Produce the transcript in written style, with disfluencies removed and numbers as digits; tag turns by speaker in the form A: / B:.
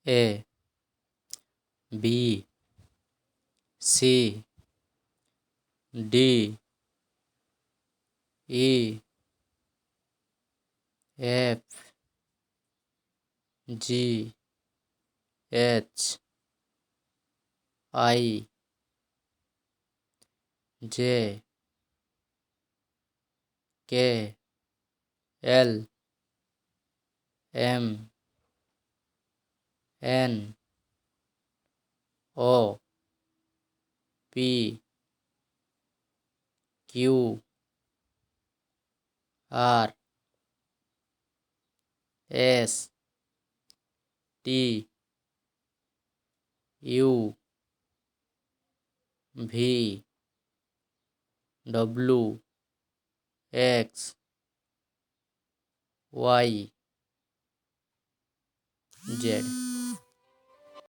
A: A B C D E F G H I J K L M N O P Q R S T U V W X Y Z.